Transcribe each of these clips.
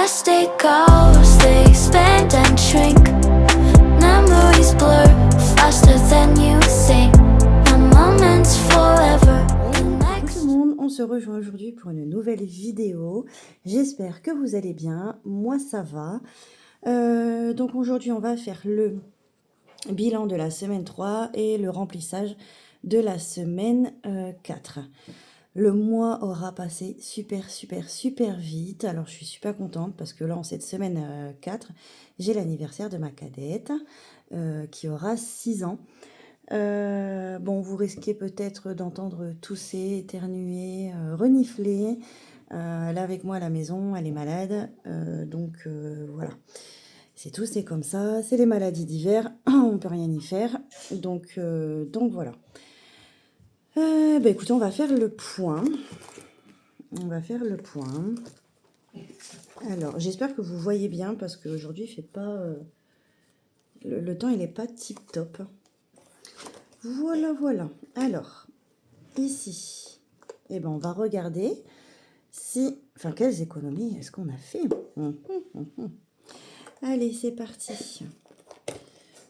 Plastic hours, they expand and shrink. Memories blur faster than you think. A moment's forever. Coucou tout le monde, on se rejoint aujourd'hui pour une nouvelle vidéo. J'espère que vous allez bien, moi ça va. Donc aujourd'hui on va faire le bilan de la semaine 3 et le remplissage de la semaine 4. Le mois aura passé super vite. Alors je suis super contente parce que là en cette semaine 4, j'ai l'anniversaire de ma cadette qui aura 6 ans. Bon, vous risquez peut-être d'entendre tousser, éternuer, renifler. Là avec moi à la maison, elle est malade. Donc voilà. C'est tout, c'est comme ça. C'est les maladies d'hiver. On peut rien y faire. Donc voilà. Écoutez, on va faire le point. Alors, j'espère que vous voyez bien parce qu'aujourd'hui, il fait pas... le temps, il n'est pas tip-top. Voilà. Alors, ici, on va regarder si... Enfin, quelles économies est-ce qu'on a fait? Allez, c'est parti.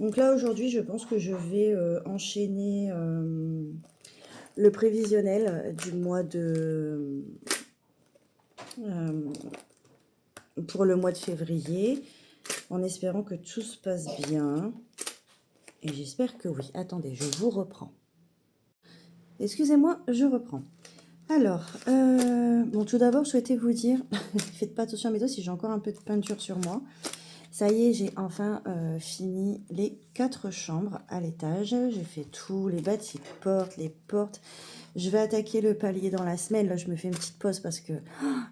Donc là, aujourd'hui, je pense que je vais enchaîner le prévisionnel du mois de... pour le mois de février, en espérant que tout se passe bien. Et j'espère que oui. Attendez, je vous reprends. Excusez-moi, je reprends. Alors, bon, tout d'abord, je souhaitais vous dire, faites pas attention à mes doigts si j'ai encore un peu de peinture sur moi. Ça y est, j'ai enfin fini les 4 chambres à l'étage. J'ai fait tout, les bâtis-portes, les portes. Je vais attaquer le palier dans la semaine. Là, je me fais une petite pause parce que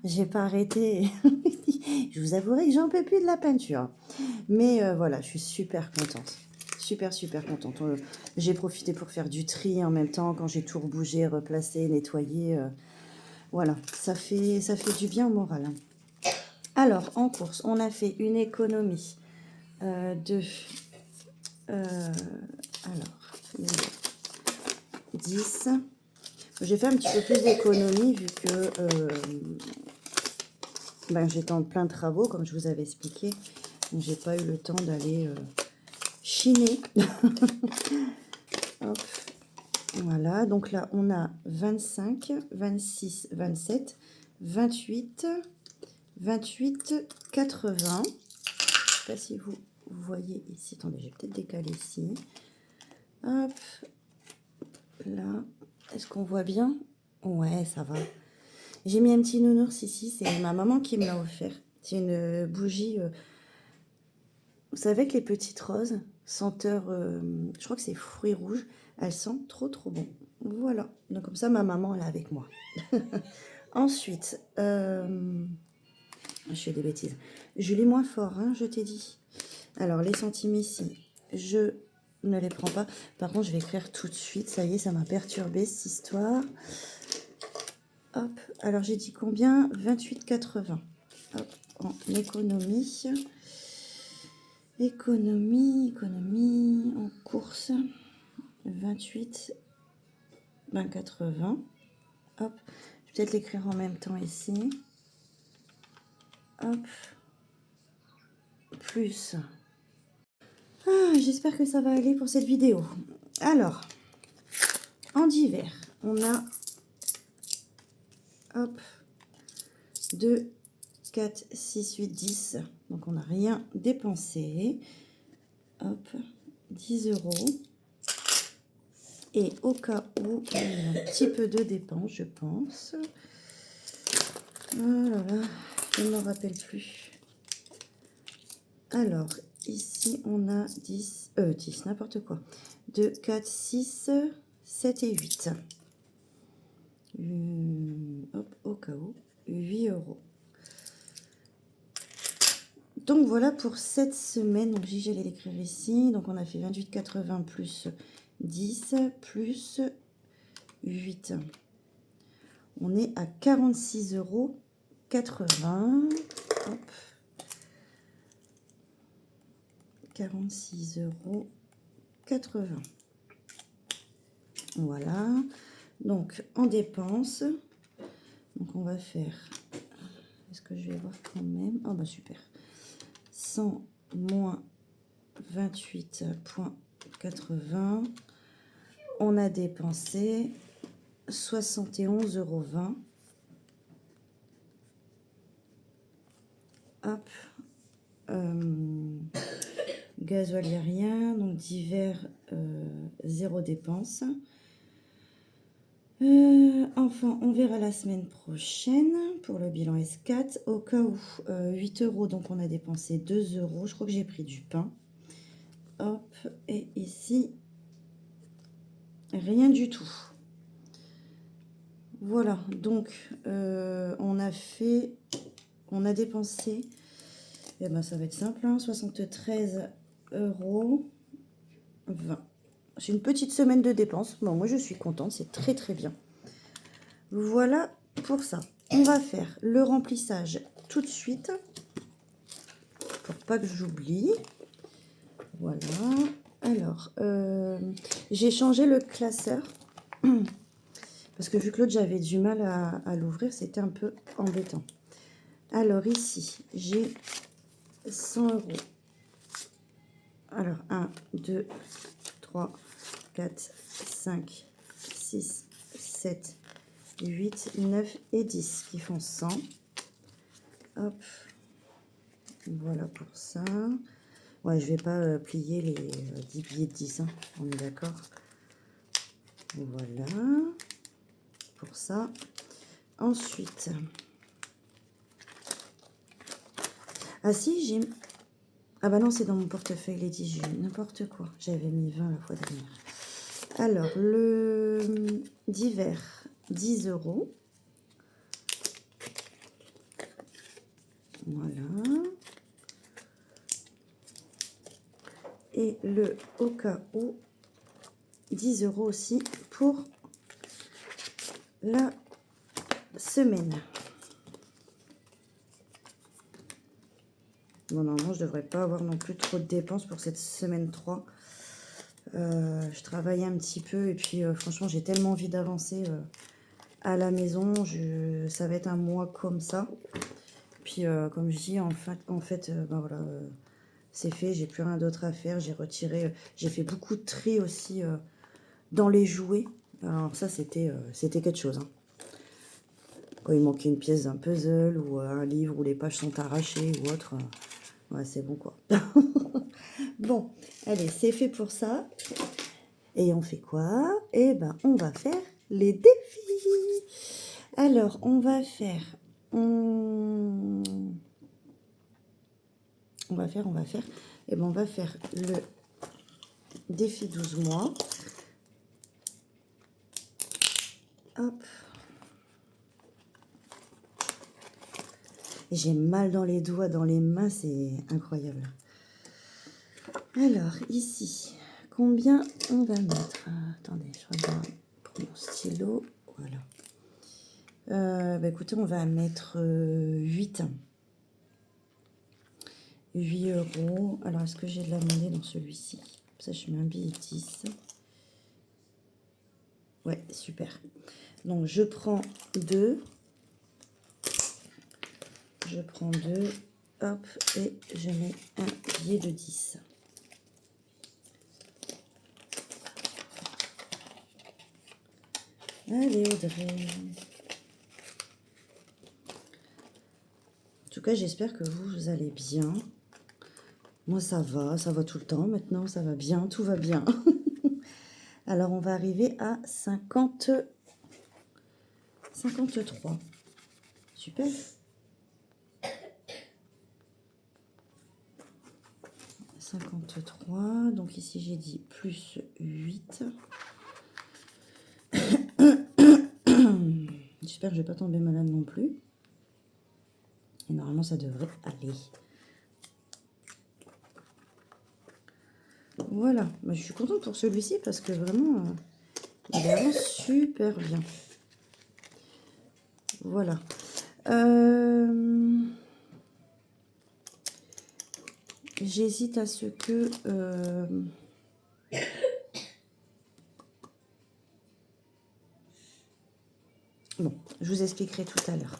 j'ai pas arrêté. Je vous avouerai que j'en peux plus de la peinture. Mais voilà, je suis super contente. Super contente. J'ai profité pour faire du tri en même temps quand j'ai tout rebougé, replacé, nettoyé. Voilà, ça fait du bien au moral. Alors, en course, on a fait une économie de... alors, 10. J'ai fait un petit peu plus d'économie vu que j'étais en plein de travaux, comme je vous avais expliqué. Donc, j'ai pas eu le temps d'aller chiner. Hop. Voilà, donc là, on a 25, 26, 27, 28, 80. Je ne sais pas si vous voyez ici. Attendez, j'ai peut-être décalé ici. Hop. Là. Est-ce qu'on voit bien? Ouais, ça va. J'ai mis un petit nounours ici. C'est ma maman qui me l'a offert. C'est une bougie. Vous savez que les petites roses, senteur, je crois que c'est fruits rouges, elles sentent trop bon. Voilà. Donc comme ça, ma maman, elle est avec moi. Ensuite, je fais des bêtises. Je lis moins fort, hein, je t'ai dit. Alors, les centimes ici, je ne les prends pas. Par contre, je vais écrire tout de suite. Ça y est, ça m'a perturbé cette histoire. Hop. Alors, j'ai dit combien? 28,80. Hop, en économie. Économie, en course. 28, 80. Hop. Je vais peut-être l'écrire en même temps ici. Hop. Plus. J'espère que ça va aller pour cette vidéo. Alors, en divers, on a 2, 4, 6, 8, 10. Donc, on n'a rien dépensé. Hop, 10 €. Et au cas où, il y a un petit peu de dépenses, je pense. Oh là là, je ne me rappelle plus. Alors, ici, on a 10, n'importe quoi. 2, 4, 6, 7 et 8. Hop, au cas où, 8 €. Donc, voilà pour cette semaine. Donc, j'allais l'écrire ici. Donc, on a fait 28,80 plus 10 plus 8. On est à 46,80 €. Hop. 46,80 €. Voilà. Donc, en dépenses, donc on va faire... Est-ce que je vais voir quand même. Ah bah super. 100 moins 28,80. On a dépensé 71,20 €. Hop. Gasoil, il n'y a rien. Donc divers, 0 dépense. Enfin, on verra la semaine prochaine pour le bilan S4. Au cas où, 8 €, donc on a dépensé 2 €. Je crois que j'ai pris du pain. Hop, et ici, rien du tout. Voilà, donc on a dépensé, et ben ça va être simple, hein, 73,20 €. C'est une petite semaine de dépenses. Bon, moi je suis contente, c'est très très bien. Voilà pour ça. On va faire le remplissage tout de suite pour pas que j'oublie. Voilà. Alors, j'ai changé le classeur parce que vu que l'autre j'avais du mal à l'ouvrir, c'était un peu embêtant. Alors ici, j'ai 100 €. Alors 1, 2, 3, 4, 5, 6, 7, 8, 9 et 10 qui font 100. Hop. Voilà pour ça. Ouais, je vais pas plier les 10 billets de 10, hein, on est d'accord. Voilà pour ça. Ensuite, ah si, j'ai... Ah bah non, c'est dans mon portefeuille les 10, j'ai n'importe quoi. J'avais mis 20 la fois dernière. Alors, le divers, 10 €. Voilà. Et le au cas où, 10 € aussi pour la semaine. Bon, normalement, je devrais pas avoir non plus trop de dépenses pour cette semaine 3. Je travaille un petit peu et puis franchement, j'ai tellement envie d'avancer à la maison. Ça va être un mois comme ça. Puis comme je dis, en fait ben voilà, c'est fait, j'ai plus rien d'autre à faire. J'ai retiré, j'ai fait beaucoup de tri aussi dans les jouets. Alors ça, c'était quelque chose, hein. Quand il manquait une pièce d'un puzzle ou un livre où les pages sont arrachées ou autre, ouais, c'est bon quoi. Bon, allez, c'est fait pour ça. Et on fait quoi? Eh ben, on va faire les défis. Alors, on va faire... On va faire... Eh ben, on va faire le défi 12 mois. Hop. J'ai mal dans les doigts, dans les mains, c'est incroyable. Alors, ici, combien on va mettre? Attendez, je regarde pour mon stylo. Voilà. Bah écoutez, on va mettre 8. 8 €. Alors, est-ce que j'ai de la monnaie dans celui-ci? Ça, je mets un billet 10. Ouais, super. Donc, je prends 2. Je prends 2. Hop, et je mets un billet de 10. Allez, Audrey. En tout cas, j'espère que vous allez bien. Moi, ça va tout le temps. Maintenant, ça va bien, tout va bien. Alors, on va arriver à 53. Super. 53. Donc, ici, j'ai dit plus 8. J'espère que je ne vais pas tomber malade non plus. Et normalement, ça devrait aller. Voilà. Bah, je suis contente pour celui-ci parce que vraiment, il avance super bien. Voilà. J'hésite à ce que... Bon, je vous expliquerai tout à l'heure.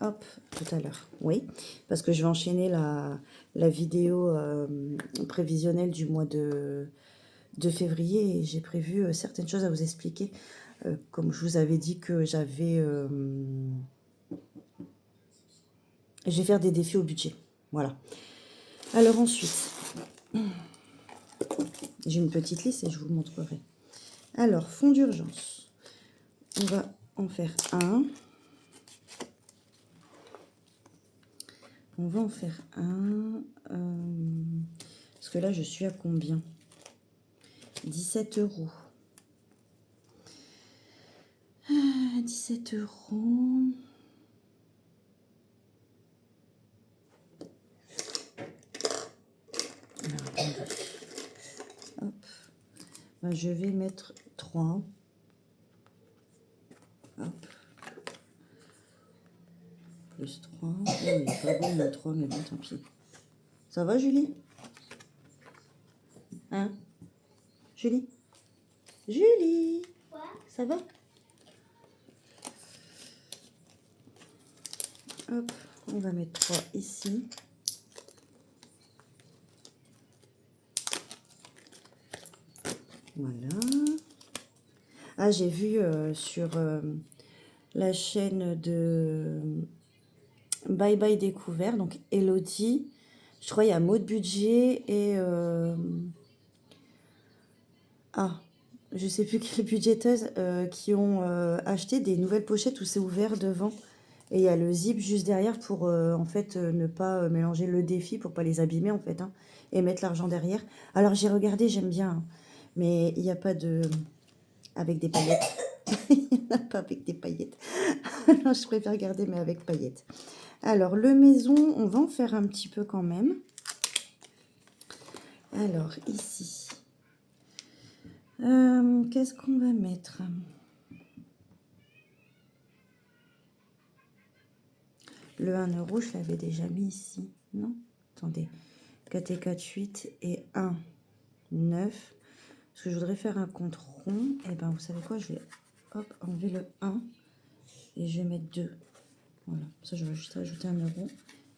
Hop, tout à l'heure. Oui, parce que je vais enchaîner la vidéo prévisionnelle du mois de février et j'ai prévu certaines choses à vous expliquer. Comme je vous avais dit que j'avais... je vais faire des défis au budget. Voilà. Alors ensuite, j'ai une petite liste et je vous montrerai. Alors, fonds d'urgence. On va en faire un. On va en faire un. Parce que là, je suis à combien? 17 euros. 17 euros. Alors, attendez. Hop. Ben, je vais mettre 3. Hop. Plus 3. Oh, il n'est pas bon, le 3, mais bon, tant pis. Ça va, Julie? Hein? Julie? Julie? Ça va? Hop, on va mettre 3 ici. Voilà. Ah, j'ai vu sur la chaîne de Bye Bye Découvert, donc Elodie. Je crois il y a Maud Budget et... ah, je sais plus quelle budgéteuse qui ont acheté des nouvelles pochettes où c'est ouvert devant. Et il y a le zip juste derrière pour en fait ne pas mélanger le défi, pour pas les abîmer en fait, hein, et mettre l'argent derrière. Alors j'ai regardé, j'aime bien, hein, mais il n'y a pas de... avec des paillettes. Il n'y en a pas avec des paillettes. Alors je préfère garder mais avec paillettes. Alors le maison, on va en faire un petit peu quand même. Alors ici, qu'est-ce qu'on va mettre? Le 1 euro, je l'avais déjà mis ici. Non? Attendez. 4 et 4, 8 et 1, 9. Parce que je voudrais faire un compte rond. Et ben vous savez quoi? Je vais hop, enlever le 1 et je vais mettre 2. Voilà. Ça, je vais juste rajouter 1 euro.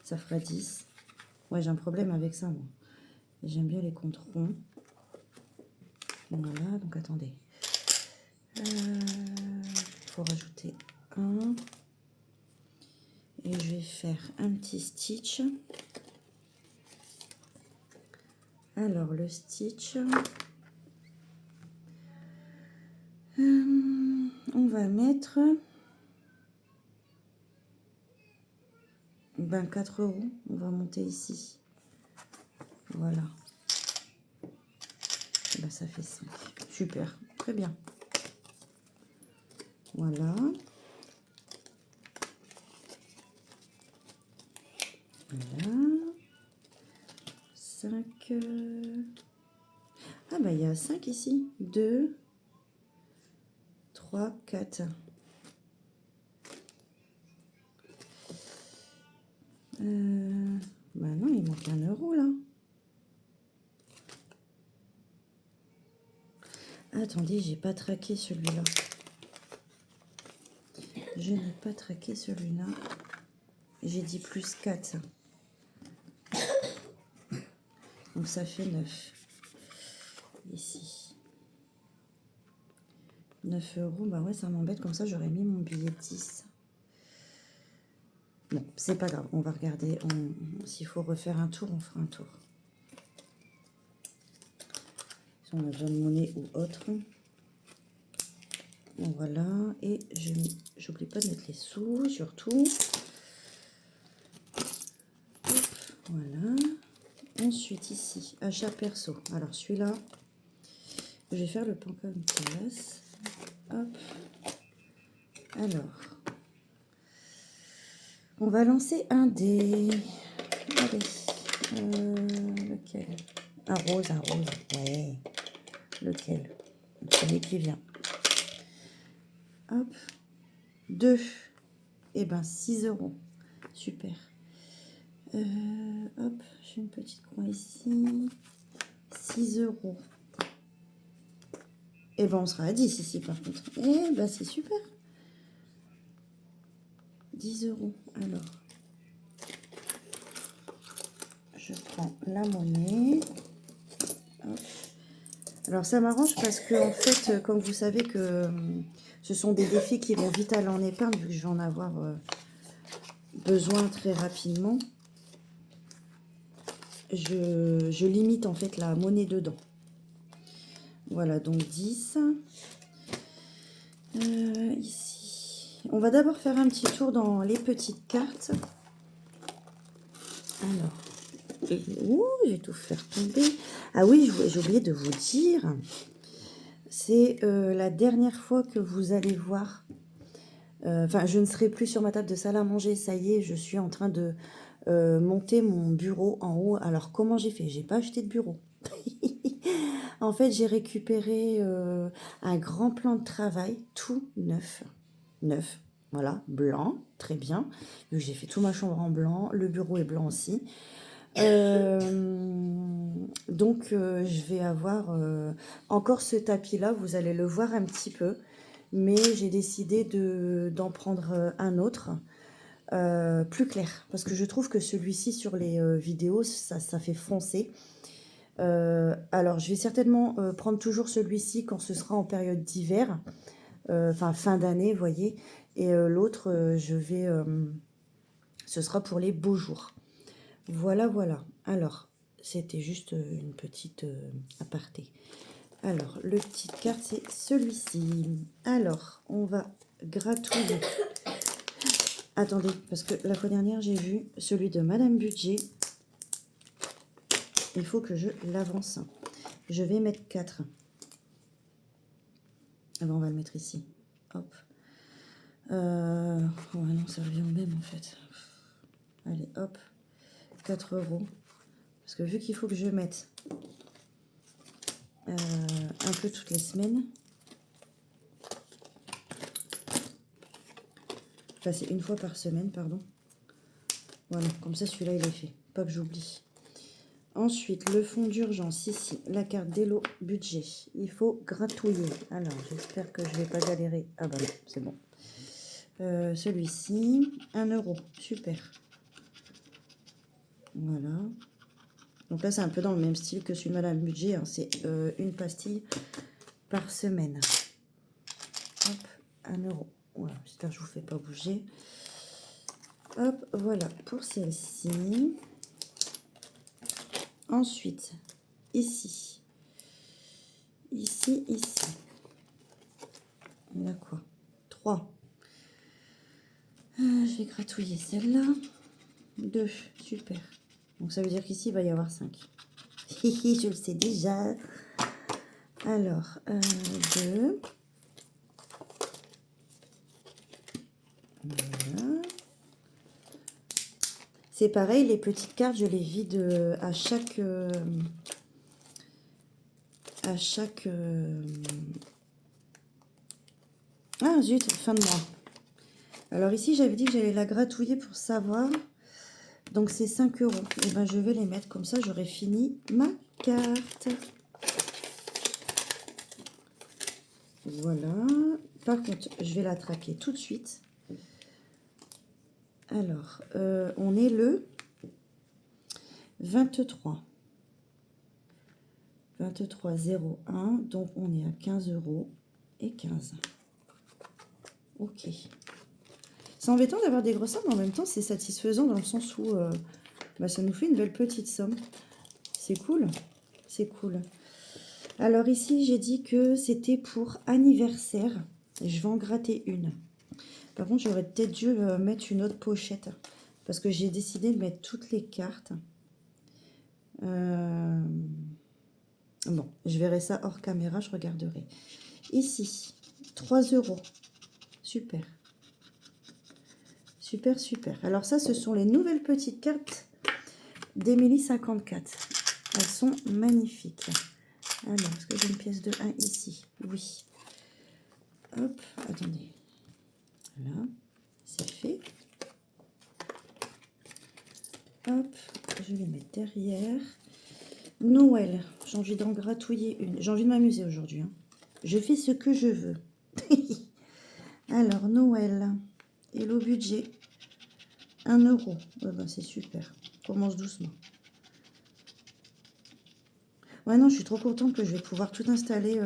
Ça fera 10. Ouais, j'ai un problème avec ça, moi. J'aime bien les comptes ronds. Voilà, donc attendez. Il faut rajouter 1. Et je vais faire un petit stitch. Alors, le stitch, on va mettre 4 euros. On va monter ici. Voilà. Et ben, ça fait 5. Super, très bien. Voilà. Voilà. 5. Ah bah il y a 5 ici. 2, 3, 4. Bah non, il manque 1 euro là. Attendez, j'ai pas traqué celui-là. Je n'ai pas traqué celui-là. J'ai dit plus 4. Donc ça fait 9. Ici. 9 euros. Bah ouais, ça m'embête. Comme ça, j'aurais mis mon billet de 10. Bon, c'est pas grave. On va regarder. S'il faut refaire un tour, on fera un tour. Si on a besoin de monnaie ou autre. Bon, voilà. Et j'oublie pas de mettre les sous, surtout. Hop, voilà. Ensuite, ici, achat perso. Alors, celui-là, je vais faire le pan comme place. Hop. Alors, on va lancer un dé. Allez. Lequel? Un rose, un rose. Ouais. Lequel? Celui qui vient. Hop. 2. Et ben, 6 euros. Super. Hop, j'ai une petite croix ici. 6 euros. Et ben, on sera à 10 ici, par contre. Et ben, c'est super. 10 €. Alors, je prends la monnaie. Hop. Alors, ça m'arrange parce que, en fait, comme vous savez que ce sont des défis qui vont vite aller en épargne, vu que je vais en avoir besoin très rapidement. Je limite, en fait, la monnaie dedans. Voilà, donc 10. Ici. On va d'abord faire un petit tour dans les petites cartes. Alors, ouh, je vais tout faire tomber. Ah oui, j'ai oublié de vous dire, c'est la dernière fois que vous allez voir. Enfin, je ne serai plus sur ma table de salle à manger. Ça y est, je suis en train de monter mon bureau en haut. Alors, comment j'ai fait? J'ai pas acheté de bureau. En fait, j'ai récupéré un grand plan de travail, tout neuf. Neuf, voilà, blanc, très bien. J'ai fait toute ma chambre en blanc, le bureau est blanc aussi. Donc, je vais avoir encore ce tapis-là, vous allez le voir un petit peu. Mais j'ai décidé d'en prendre un autre, plus clair. Parce que je trouve que celui-ci, sur les vidéos, ça fait foncer. Alors, je vais certainement prendre toujours celui-ci quand ce sera en période d'hiver, enfin fin d'année, vous voyez. Et l'autre, ce sera pour les beaux jours. Voilà, voilà. Alors, c'était juste une petite aparté. Alors, le petit carte, c'est celui-ci. Alors, on va gratouiller. Attendez, parce que la fois dernière, j'ai vu celui de Madame Budget. Il faut que je l'avance. Je vais mettre 4. Ah ben, on va le mettre ici. Hop. Ouais, non, ça revient au même, en fait. Allez, hop. 4 €. Parce que vu qu'il faut que je mette un peu toutes les semaines. Enfin, c'est une fois par semaine, pardon. Voilà, comme ça, celui-là, il est fait. Pas que j'oublie. Ensuite, le fonds d'urgence, ici, la carte d'Hello Budget. Il faut gratouiller. Alors, j'espère que je ne vais pas galérer. Ah bah non, c'est bon. Celui-ci, 1 €. Super. Voilà. Donc là, c'est un peu dans le même style que celui de Madame Budget. Hein. C'est une pastille par semaine. Hop, 1 €. Voilà, j'espère que je ne vous fais pas bouger. Hop, voilà pour celle-ci. Ensuite, ici. Ici. On a quoi? 3. Je vais gratouiller celle-là. 2, super. Donc ça veut dire qu'ici, il va y avoir 5. Je le sais déjà. Alors, 2. Voilà. C'est pareil, les petites cartes, je les vide à chaque... Ah zut, fin de mois. Alors ici, j'avais dit que j'allais la gratouiller pour savoir. Donc c'est 5 €. Et ben je vais les mettre comme ça, j'aurai fini ma carte. Voilà. Par contre, je vais la traquer tout de suite. Alors, on est le 23. 23,01. Donc on est à 15 € et 15. Ok. C'est embêtant d'avoir des grosses sommes, mais en même temps, c'est satisfaisant dans le sens où ça nous fait une belle petite somme. C'est cool. C'est cool. Alors ici, j'ai dit que c'était pour anniversaire. Je vais en gratter une. Par contre, j'aurais peut-être dû mettre une autre pochette. Parce que j'ai décidé de mettre toutes les cartes. Bon, je verrai ça hors caméra, je regarderai. Ici, 3 €. Super. Super, super. Alors ça, ce sont les nouvelles petites cartes d'Emily 54. Elles sont magnifiques. Alors, est-ce que j'ai une pièce de 1 ici? Oui. Hop, attendez. Voilà, c'est fait. Hop, je vais les mettre derrière. Noël, j'ai envie d'en gratouiller une. J'ai envie de m'amuser aujourd'hui. Hein. Je fais ce que je veux. Alors, Noël, Hello Budget. 1 euro. Ouais, ben, c'est super. Commence doucement. Ouais, non, je suis trop contente que je vais pouvoir tout installer.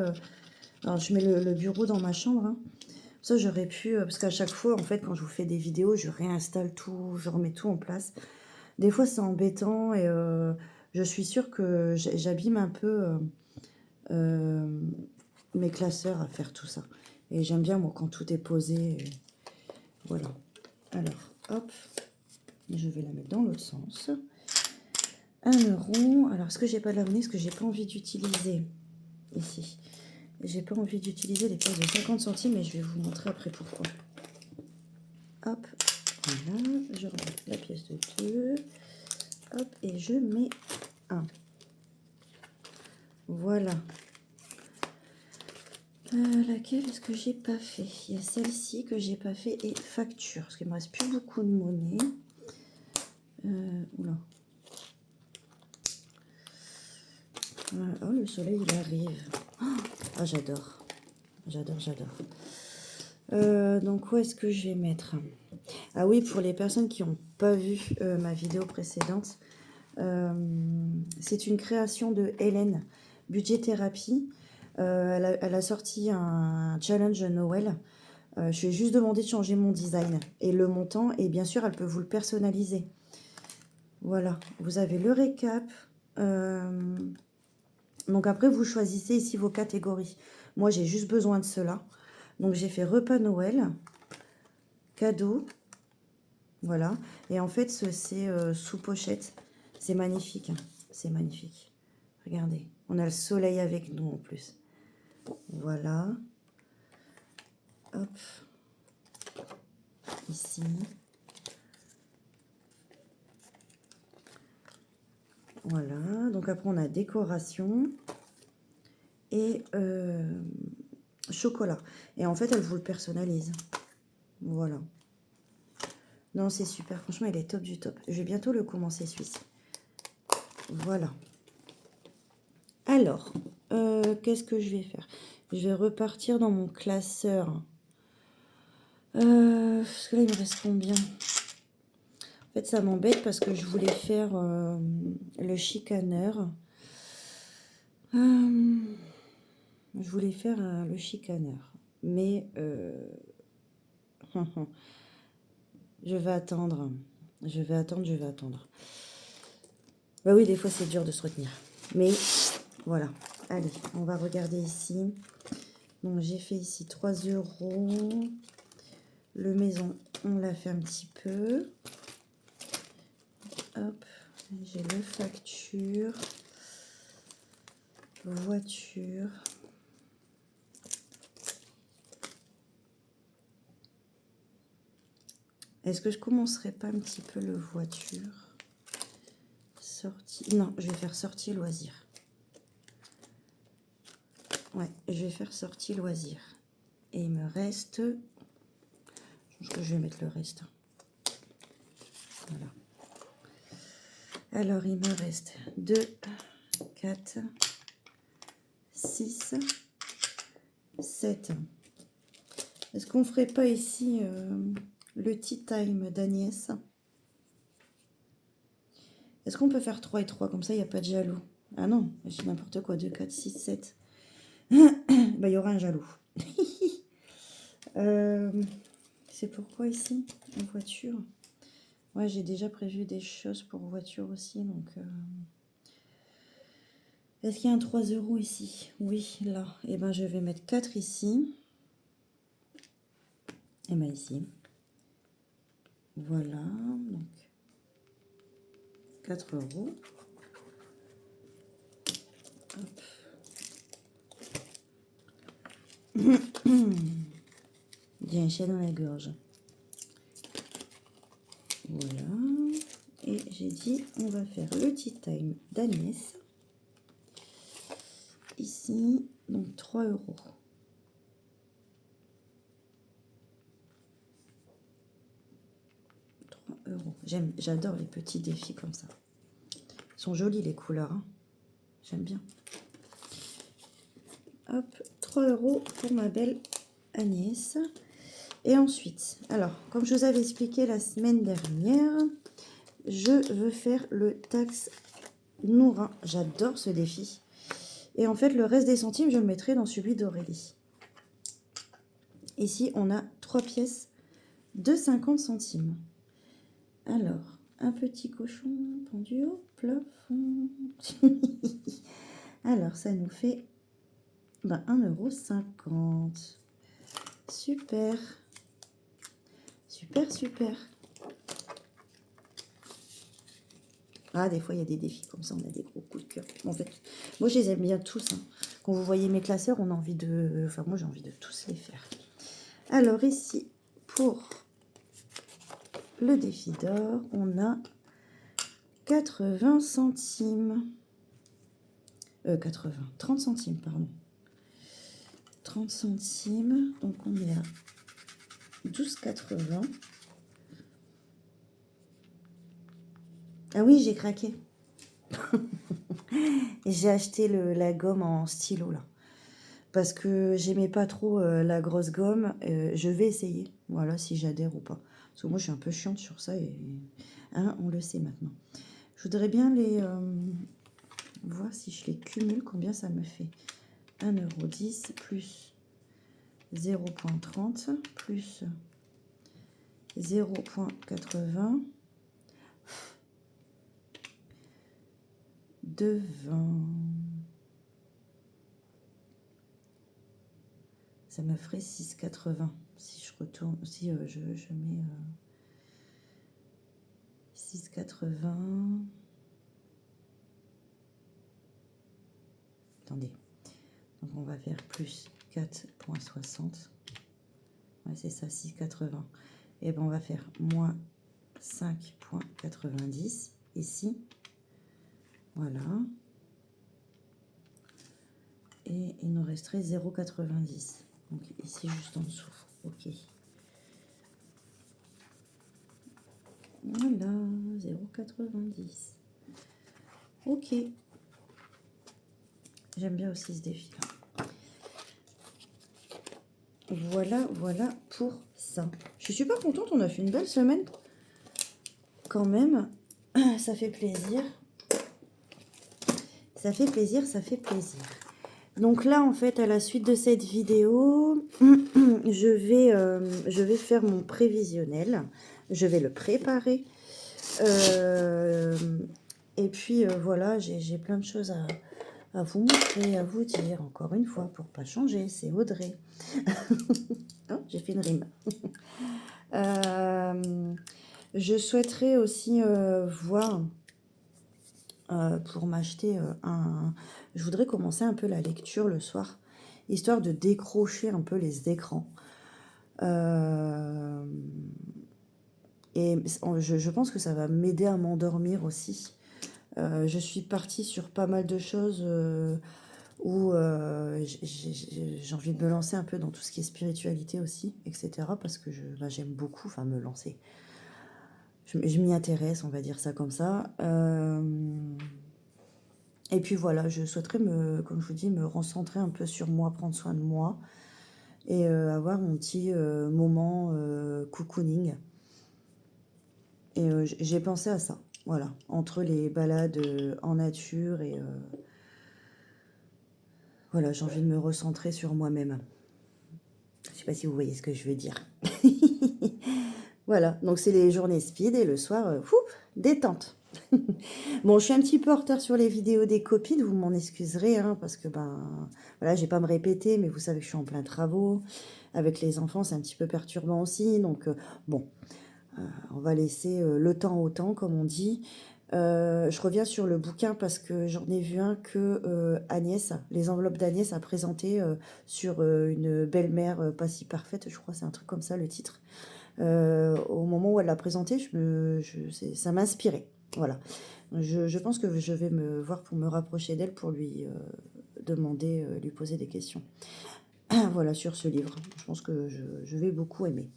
Alors, je mets le bureau dans ma chambre. Hein. Ça, j'aurais pu... parce qu'à chaque fois, en fait, quand je vous fais des vidéos, je réinstalle tout, je remets tout en place. Des fois, c'est embêtant et je suis sûre que j'abîme un peu mes classeurs à faire tout ça. Et j'aime bien, moi, quand tout est posé. Voilà. Alors, hop. Je vais la mettre dans l'autre sens. 1 euro. Alors, est-ce que j'ai pas de la monnaie? Est-ce que j'ai pas envie d'utiliser ici? J'ai pas envie d'utiliser les pièces de 50 centimes, mais je vais vous montrer après pourquoi. Hop, voilà, je remets la pièce de 2. Hop, et je mets 1. Voilà. Laquelle est-ce que j'ai pas fait? Il y a celle-ci que j'ai pas fait et facture, parce qu'il me reste plus beaucoup de monnaie. Oula. Oh, le soleil, il arrive. Ah, j'adore. J'adore, j'adore. Donc, où est-ce que je vais mettre? Ah oui, pour les personnes qui n'ont pas vu ma vidéo précédente, c'est une création de Hélène, Budget Thérapie. Elle a sorti un challenge Noël. Je lui ai juste demandé de changer mon design et le montant. Et bien sûr, elle peut vous le personnaliser. Voilà, vous avez le récap. Donc après, vous choisissez ici vos catégories. Moi, j'ai juste besoin de cela. Donc, j'ai fait repas Noël, cadeau. Voilà. Et en fait, c'est sous pochette. C'est magnifique. Hein. C'est magnifique. Regardez. On a le soleil avec nous en plus. Voilà. Hop. Ici. Voilà. Donc après, on a décoration. Et chocolat. Et en fait, elle vous le personnalise. Voilà. Non, c'est super. Franchement, il est top du top. Je vais bientôt le commencer, celui-ci. Voilà. Alors, qu'est-ce que je vais faire? Je vais repartir dans mon classeur. Parce que là, il me reste combien? En fait, ça m'embête parce que je voulais faire le chicaneur. Je voulais faire le chicaneur. Mais je vais attendre. Je vais attendre. Bah oui, des fois, c'est dur de se retenir. Mais voilà. Allez, on va regarder ici. Donc, j'ai fait ici 3 euros. Le maison, on l'a fait un petit peu. Hop, j'ai le facture. Voiture. Est-ce que je commencerai pas un petit peu le voiture? Sortie. Non, je vais faire sortie loisir. Ouais, je vais faire sortie loisir. Et il me reste... Je pense que je vais mettre le reste. Voilà. Alors, il me reste 2, 4, 6, 7. Est-ce qu'on ferait pas ici le tea time d'Agnès? Est-ce qu'on peut faire 3 et 3? Comme ça, il n'y a pas de jaloux. Ah non, j'ai n'importe quoi. 2, 4, 6, 7. Bah, il y aura un jaloux. C'est pourquoi ici? En voiture. Ouais, j'ai déjà prévu des choses pour voiture aussi. Donc, est-ce qu'il y a un 3 euros ici? Oui, là. Et ben, je vais mettre 4 ici. Et ben ici. Voilà. Donc, 4 euros. Hop. J'ai un chat dans la gorge. Voilà. Et j'ai dit, on va faire le tea time d'Agnès. Ici, donc 3 euros. 3 euros. J'adore les petits défis comme ça. Ils sont jolis les couleurs. Hein. J'aime bien. Hop, 3 euros pour ma belle Agnès. Et ensuite, alors, comme je vous avais expliqué la semaine dernière, je veux faire le taxe Nourin. J'adore ce défi. Et en fait, le reste des centimes, je le mettrai dans celui d'Aurélie. Ici, on a 3 pièces de 50 centimes. Alors, un petit cochon pendu au plafond. Alors, ça nous fait 1,50 €. Super. Super, super. Ah, des fois, il y a des défis comme ça, on a des gros coups de cœur. En fait, moi, je les aime bien tous. Hein. Quand vous voyez mes classeurs, on a envie de... Enfin, moi, j'ai envie de tous les faire. Alors, ici, pour le défi d'or, on a 80 centimes. 30 centimes, pardon. 30 centimes. Donc, on est à 12,80. Ah oui, j'ai craqué. J'ai acheté la gomme en stylo, là. Parce que j'aimais pas trop la grosse gomme. Je vais essayer, voilà, si j'adhère ou pas. Parce que moi, je suis un peu chiante sur ça. Et hein, on le sait maintenant. Je voudrais bien les... voir si je les cumule, combien ça me fait. 1,10 € plus 0,30 plus 0,80 de 20. Ça me ferait 6,80 si je retourne, si je mets 6,80. Attendez, donc on va faire plus 4,60. Ouais, c'est ça, 6,80. Et ben on va faire moins 5,90 ici. Voilà. Et il nous resterait 0,90. Donc ici, juste en dessous. Ok. Voilà, 0,90. Ok. J'aime bien aussi ce défi-là. Voilà, voilà pour ça. Je suis super contente, on a fait une belle semaine. Quand même, ça fait plaisir. Ça fait plaisir, ça fait plaisir. Donc là, en fait, à la suite de cette vidéo, je vais faire mon prévisionnel. Je vais le préparer. Et puis, voilà, j'ai plein de choses à vous montrer, à vous dire. Encore une fois, pour pas changer, c'est Audrey. Oh, j'ai fait une rime. Je souhaiterais aussi voir... pour m'acheter un... Je voudrais commencer un peu la lecture le soir, histoire de décrocher un peu les écrans. Et je pense que ça va m'aider à m'endormir aussi. Je suis partie sur pas mal de choses où j'ai envie de me lancer un peu dans tout ce qui est spiritualité aussi, etc. Parce que j'aime beaucoup, enfin me lancer. Je m'y intéresse, on va dire ça comme ça. Et puis voilà, je souhaiterais, comme je vous dis, me recentrer un peu sur moi, prendre soin de moi et avoir mon petit moment cocooning. Et j'ai pensé à ça, voilà, entre les balades en nature et voilà, j'ai envie de me recentrer sur moi-même. Je ne sais pas si vous voyez ce que je veux dire. Voilà, donc c'est les journées speed et le soir, détente. Bon, je suis un petit peu en retard sur les vidéos des copines, vous m'en excuserez, hein, parce que voilà, je vais pas me répéter, mais vous savez que je suis en plein travaux. Avec les enfants, c'est un petit peu perturbant aussi, donc bon, on va laisser le temps au temps, comme on dit. Je reviens sur le bouquin parce que j'en ai vu un que Agnès, les enveloppes d'Agnès a présenté sur une belle-mère pas si parfaite, je crois, c'est un truc comme ça le titre. Au moment où elle l'a présenté, ça m'a inspiré. Voilà. Je pense que je vais me voir pour me rapprocher d'elle pour lui demander, lui poser des questions. Voilà, sur ce livre. Je pense que je vais beaucoup aimer.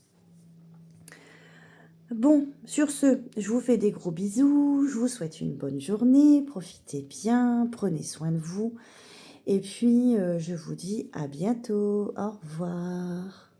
Bon, sur ce, je vous fais des gros bisous. Je vous souhaite une bonne journée. Profitez bien. Prenez soin de vous. Et puis, je vous dis à bientôt. Au revoir.